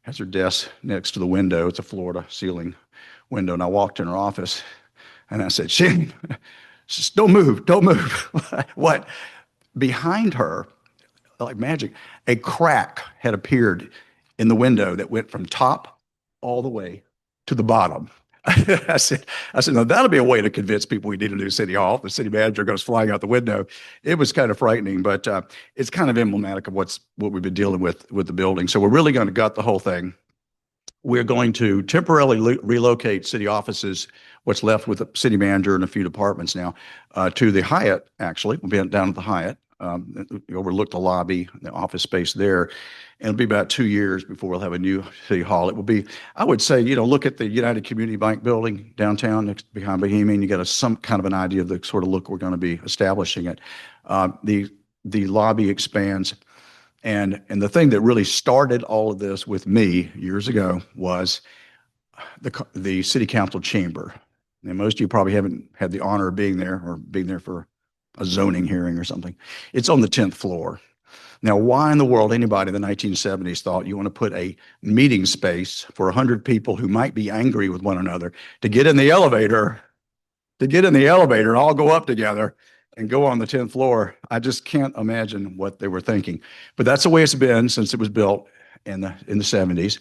has her desk next to the window. It's a floor-to-ceiling window. And I walked in her office and I said, Shannon, don't move. What? Behind her, like magic, a crack had appeared in the window that went from top all the way to the bottom. I said, no, that'll be a way to convince people we need a new city hall. The city manager goes flying out the window. It was kind of frightening, but it's kind of emblematic of what we've been dealing with the building. So we're really going to gut the whole thing. We're going to temporarily relocate city offices, what's left with the city manager and a few departments now, to the Hyatt, actually. We'll be down at the Hyatt. Overlook the lobby, the office space there. And it'll be about 2 years before we'll have a new city hall. It will be, I would say, look at the United Community Bank building downtown next behind Bohemian. You get some kind of an idea of the sort of look we're going to be establishing it. The lobby expands. And the thing that really started all of this with me years ago was the city council chamber. And most of you probably haven't had the honor of being there or being there for a zoning hearing or something. It's on the 10th floor. Now, why in the world anybody in the 1970s thought you want to put a meeting space for 100 people who might be angry with one another to get in the elevator, all go up together and go on the 10th floor? I just can't imagine what they were thinking. But that's the way it's been since it was built in the 70s.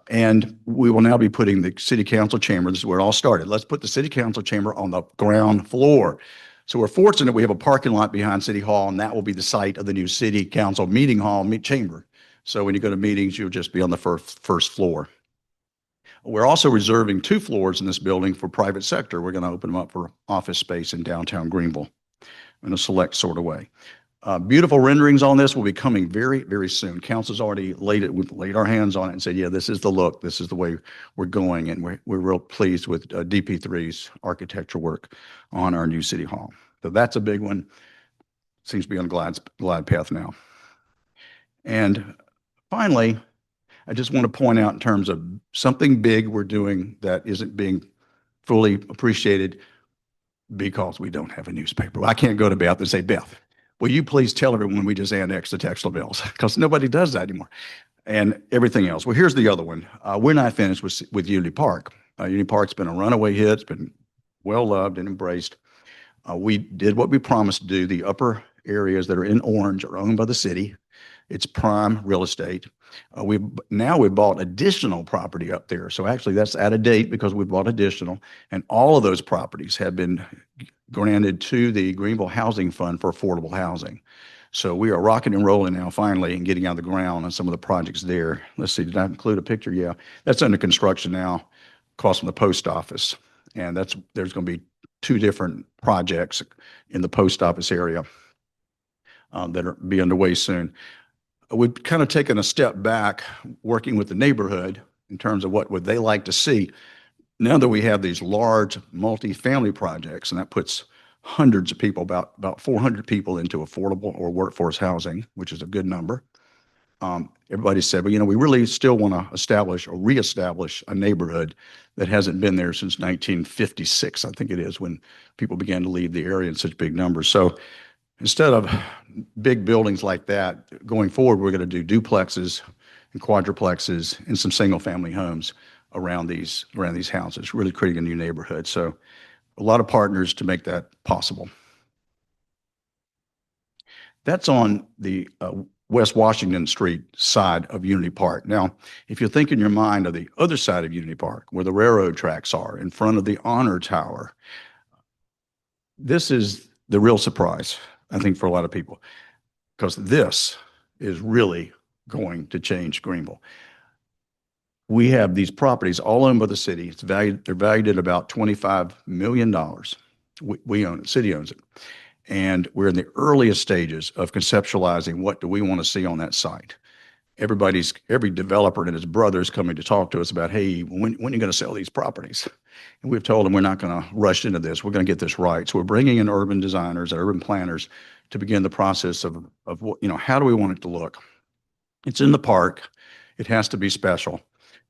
And we will now be putting the city council chamber. This is where it all started. Let's put the city council chamber on the ground floor. So we're fortunate we have a parking lot behind City Hall, and that will be the site of the new city council meeting hall, chamber. So when you go to meetings, you'll just be on the first floor. We're also reserving 2 floors in this building for private sector. We're going to open them up for office space in downtown Greenville in a select sort of way. Beautiful renderings on this will be coming very, very soon. Council's already we've laid our hands on it and said, yeah, this is the look. This is the way we're going. And we're real pleased with DP3's architectural work on our new city hall. So that's a big one. Seems to be on a glide path now. And finally, I just want to point out in terms of something big we're doing that isn't being fully appreciated because we don't have a newspaper. I can't go to Beth and say, Beth, will you please tell everyone we just annexed the Textile Mills? Because nobody does that anymore. And everything else. Well, here's the other one. We're not finished with Unity Park. Unity Park's been a runaway hit. It's been well loved and embraced. We did what we promised to do. The upper areas that are in orange are owned by the city. It's prime real estate. We've bought additional property up there. So actually that's out of date because we bought additional, and all of those properties have been granted to the Greenville Housing Fund for affordable housing. So we are rocking and rolling now finally and getting out of the ground on some of the projects there. Let's see, did I include a picture? Yeah, that's under construction now across from the post office. And there's going to be 2 different projects in the post office area that are be underway soon. We've kind of taken a step back working with the neighborhood in terms of what would they like to see. Now that we have these large multi-family projects, and that puts hundreds of people, about 400 people into affordable or workforce housing, which is a good number. Everybody said, well, we really still want to establish or reestablish a neighborhood that hasn't been there since 1956, I think it is, when people began to leave the area in such big numbers. So instead of big buildings like that, going forward, we're going to do duplexes and quadruplexes and some single-family homes around these houses, really creating a new neighborhood. So a lot of partners to make that possible. That's on the West Washington Street side of Unity Park. Now, if you think in your mind of the other side of Unity Park, where the railroad tracks are, in front of the Honor Tower, this is the real surprise, I think, for a lot of people, because this is really going to change Greenville. We have these properties all owned by the city. They're valued at about $25 million. We own it, city owns it. And we're in the earliest stages of conceptualizing what do we want to see on that site. Every developer and his brother is coming to talk to us about, hey, when are you going to sell these properties? And we've told them we're not going to rush into this. We're going to get this right. So we're bringing in urban designers and urban planners to begin the process of what, how do we want it to look? It's in the park. It has to be special.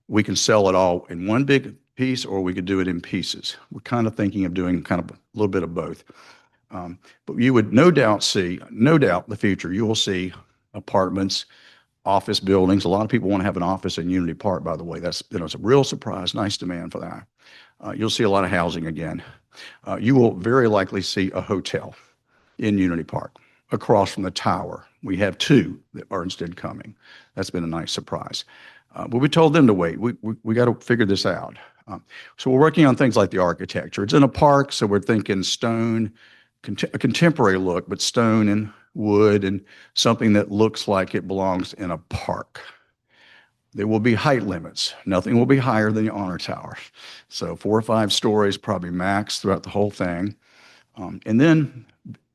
We can sell it all in one big piece, or we could do it in pieces. We're kind of thinking of doing kind of a little bit of both. But you would no doubt in the future, you will see apartments, office buildings. A lot of people want to have an office in Unity Park, by the way. That's, it's a real surprise, nice demand for that. You'll see a lot of housing again. You will very likely see a hotel in Unity Park across from the tower. We have two that are instead coming. That's been a nice surprise. But we told them to wait. We got to figure this out. So we're working on things like the architecture. It's in a park, so we're thinking stone, a contemporary look, but stone and wood and something that looks like it belongs in a park. There will be height limits. Nothing will be higher than the honor tower. So 4 or 5 stories, probably max throughout the whole thing. And then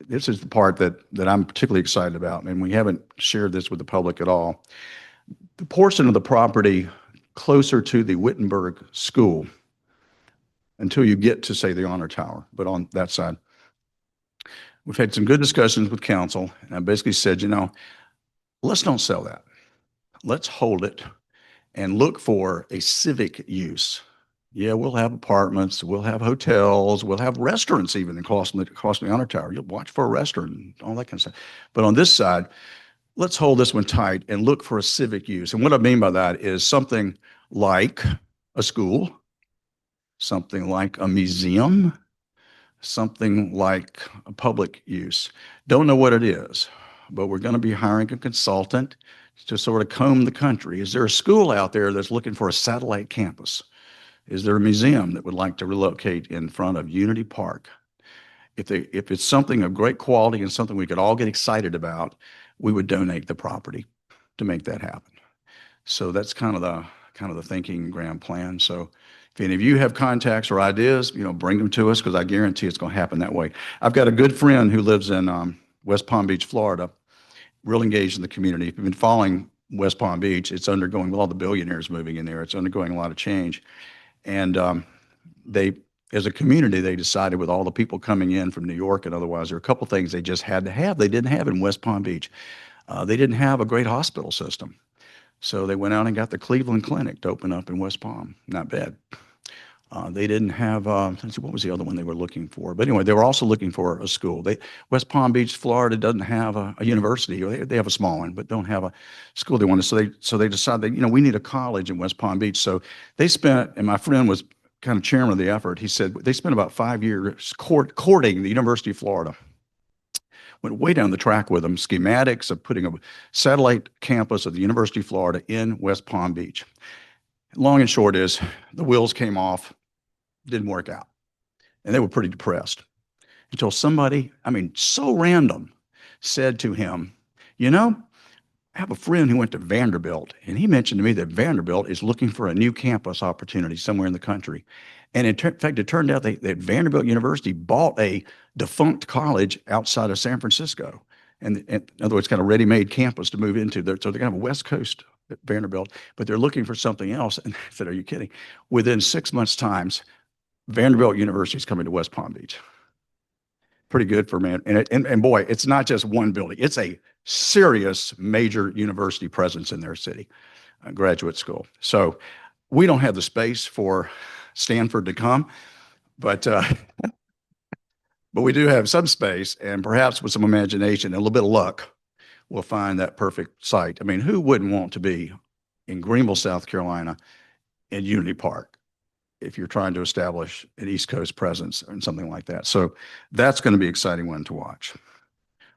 this is the part that I'm particularly excited about, and we haven't shared this with the public at all. The portion of the property closer to the Wittenberg School, until you get to, say, the honor tower, but on that side, we've had some good discussions with council, and I basically said, let's don't sell that. Let's hold it and look for a civic use. Yeah, we'll have apartments, we'll have hotels, we'll have restaurants even across the honor tower. You'll watch for a restaurant and all that kind of stuff. But on this side, let's hold this one tight and look for a civic use. And what I mean by that is something like a school, something like a museum, something like a public use. Don't know what it is, but we're going to be hiring a consultant to sort of comb the country. Is there a school out there that's looking for a satellite campus? Is there a museum that would like to relocate in front of Unity Park? If it's something of great quality and something we could all get excited about, we would donate the property to make that happen. So that's kind of the thinking grand plan. So if any of you have contacts or ideas, bring them to us, because I guarantee it's going to happen that way. I've got a good friend who lives in West Palm Beach, Florida, real engaged in the community. If you've been following West Palm Beach, it's undergoing, with all the billionaires moving in there, it's undergoing a lot of change. And they, as a community, they decided, with all the people coming in from New York and otherwise, there are a couple things they just had to have they didn't have in West Palm Beach. They didn't have a great hospital system. So they went out and got the Cleveland Clinic to open up in West Palm. Not bad. They didn't have, let's see, what was the other one they were looking for? But anyway, they were also looking for a school. West Palm Beach, Florida doesn't have a university. They have a small one, but don't have a school they wanted. So they decided that, we need a college in West Palm Beach. So they spent, and my friend was kind of chairman of the effort, he said they spent about 5 years courting the University of Florida. Went way down the track with them, schematics of putting a satellite campus of the University of Florida in West Palm Beach. Long and short is, the wheels came off, didn't work out. And they were pretty depressed until somebody, so random, said to him, I have a friend who went to Vanderbilt, and he mentioned to me that Vanderbilt is looking for a new campus opportunity somewhere in the country. And in fact, it turned out that Vanderbilt University bought a defunct college outside of San Francisco. And in other words, kind of ready-made campus to move into. So they're kind of a West Coast at Vanderbilt, but they're looking for something else. And I said, are you kidding? Within 6 months' time, Vanderbilt University is coming to West Palm Beach. Pretty good for man. And boy, it's not just one building. It's a serious major university presence in their city, a graduate school. So we don't have the space for Stanford to come, but we do have some space, and perhaps with some imagination and a little bit of luck, we'll find that perfect site. Who wouldn't want to be in Greenville, South Carolina, in Unity Park, if you're trying to establish an East Coast presence and something like that? So that's going to be an exciting one to watch.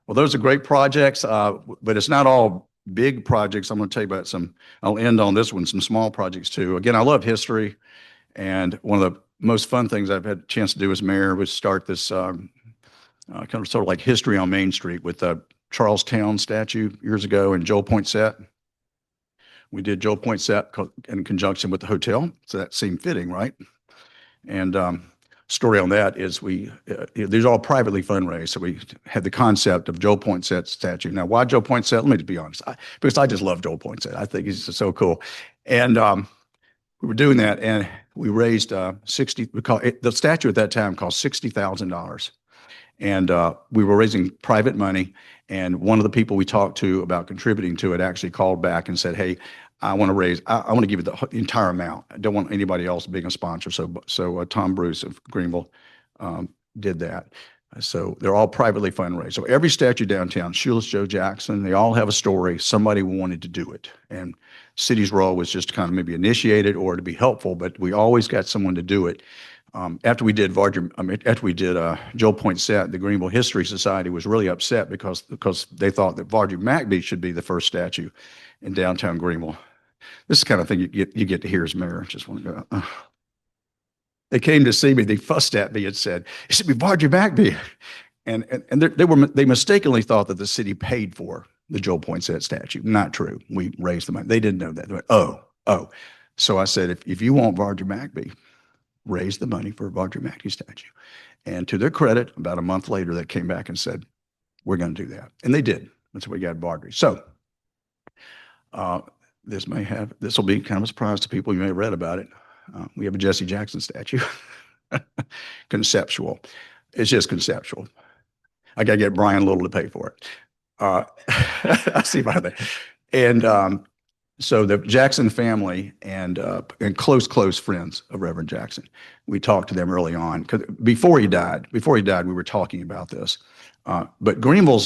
Well, those are great projects, but it's not all big projects. I'm going to tell you about some, I'll end on this one, some small projects too. Again, I love history, and one of the most fun things I've had a chance to do as mayor was start this kind of sort of like history on Main Street with the Charlestown statue years ago and Joel Poinsett. We did Joel Poinsett in conjunction with the hotel, so that seemed fitting, right? And story on that is these are all privately fundraised, so we had the concept of Joel Poinsett statue. Now, why Joel Poinsett? Let me just be honest, because I just love Joel Poinsett. I think he's so cool. And we were doing that, and we raised the statue at that time cost $60,000. And we were raising private money, and one of the people we talked to about contributing to it actually called back and said, hey, I want to give you the entire amount. I don't want anybody else being a sponsor. So Tom Bruce of Greenville did that. So they're all privately fundraised. So every statue downtown, Shoeless Joe Jackson, they all have a story. Somebody wanted to do it. And city's role was just to kind of maybe initiate it or to be helpful, but we always got someone to do it. After we did Joel Poinsett, the Greenville History Society was really upset because they thought that Vargie McBee should be the first statue in downtown Greenville. This is the kind of thing you get to hear as mayor. Just want to go. They came to see me. They fussed at me and said, "It should be Vargie McBee," and they mistakenly thought that the city paid for the Joel Poinsett statue. Not true. We raised the money. They didn't know that. They went, oh. So I said, if you want Vargie McBee, raise the money for a Vargie McBee statue. And to their credit, about a month later, they came back and said, we're going to do that. And they did. That's what we got Vargie. So this will be kind of a surprise to people. You may have read about it. We have a Jesse Jackson statue. Conceptual. It's just conceptual. I got to get Brian Little to pay for it. I see by that. And so the Jackson family and close friends of Reverend Jackson, we talked to them early on. Because before he died, we were talking about this. But Greenville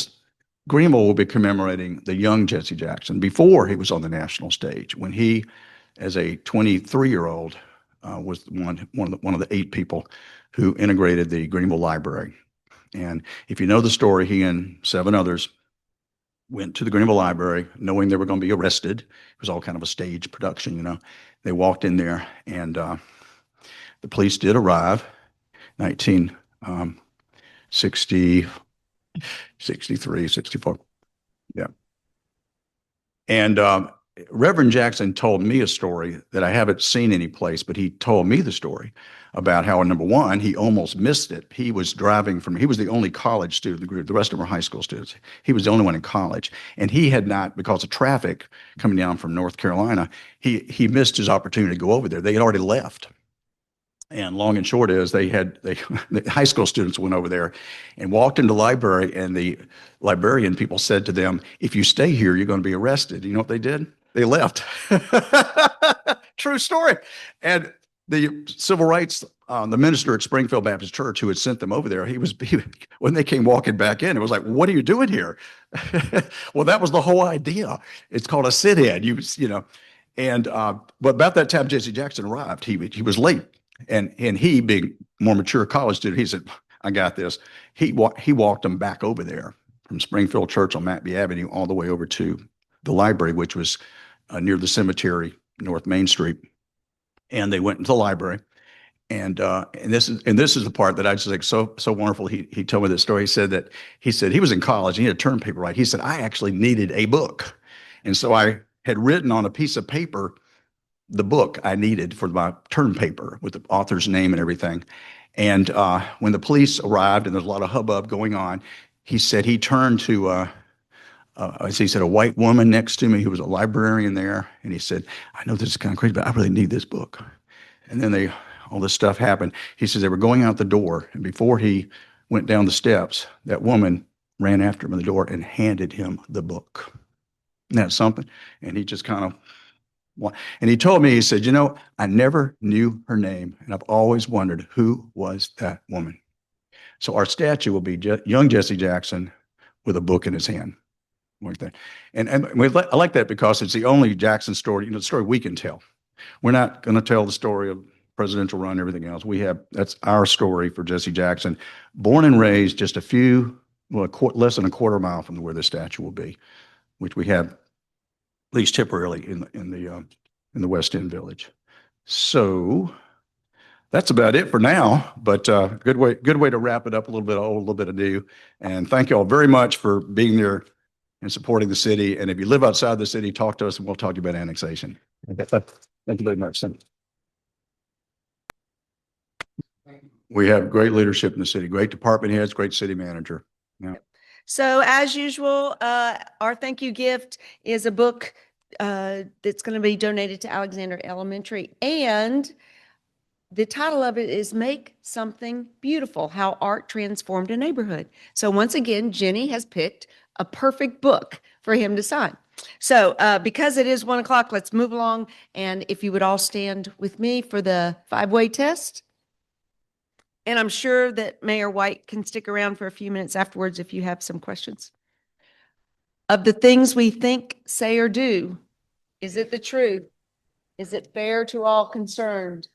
will be commemorating the young Jesse Jackson before he was on the national stage, when he, as a 23-year-old, was one of the 8 people who integrated the Greenville Library. And if you know the story, he and 7 others went to the Greenville Library knowing they were going to be arrested. It was all kind of a stage production, you know. They walked in there, and the police did arrive, 1963, 64. Yeah. And Reverend Jackson told me a story that I haven't seen any place, but he told me the story about how, number one, he almost missed it. He was he was the only college student in the group. The rest of them were high school students. He was the only one in college. And he had not, because of traffic coming down from North Carolina, he missed his opportunity to go over there. They had already left. And long and short is the high school students went over there and walked into the library, and the librarian people said to them, if you stay here, you're going to be arrested. You know what they did? They left. True story. And the civil rights, the minister at Springfield Baptist Church who had sent them over there, when they came walking back in, it was like, what are you doing here? Well, that was the whole idea. It's called a sit-in, you know. And but about that time Jesse Jackson arrived, he was late. And he, being more mature college student, he said, I got this. He walked them back over there from Springfield Church on McBee Avenue all the way over to the library, which was near the cemetery, North Main Street. And they went into the library. And this is the part that I just think so wonderful. He told me this story. He said he was in college and he had a term paper right. He said, I actually needed a book. And so I had written on a piece of paper the book I needed for my term paper with the author's name and everything. And when the police arrived and there's a lot of hubbub going on, he said he turned to, he said, a white woman next to me who was a librarian there. And he said, I know this is kind of crazy, but I really need this book. And then all this stuff happened. He says they were going out the door. And before he went down the steps, that woman ran after him in the door and handed him the book. Isn't that something? And he just kind of, and he told me, he said, you know, I never knew her name, and I've always wondered who was that woman. So our statue will be young Jesse Jackson with a book in his hand. Like that. And I like that because it's the only Jackson story, you know, the story we can tell. We're not going to tell the story of presidential run and everything else. That's our story for Jesse Jackson, born and raised just less than a quarter mile from where the statue will be, which we have at least temporarily in the West End Village. So that's about it for now, but good way to wrap it up, a little bit of old, a little bit of new. And thank you all very much for being there and supporting the city. And if you live outside the city, talk to us and we'll talk to you about annexation. Thank you very much. We have great leadership in the city, great department heads, great city manager. Yeah. So as usual, our thank you gift is a book that's going to be donated to Alexander Elementary. And the title of it is Make Something Beautiful, How Art Transformed a Neighborhood. So once again, Jenny has picked a perfect book for him to sign. So because it is 1 o'clock, let's move along. And if you would all stand with me for the 5-way test. And I'm sure that Mayor White can stick around for a few minutes afterwards if you have some questions. Of the things we think, say, or do, is it the truth? Is it fair to all concerned?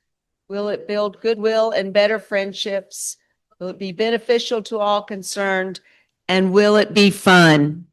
Will it build goodwill and better friendships? Will it be beneficial to all concerned? And will it be fun?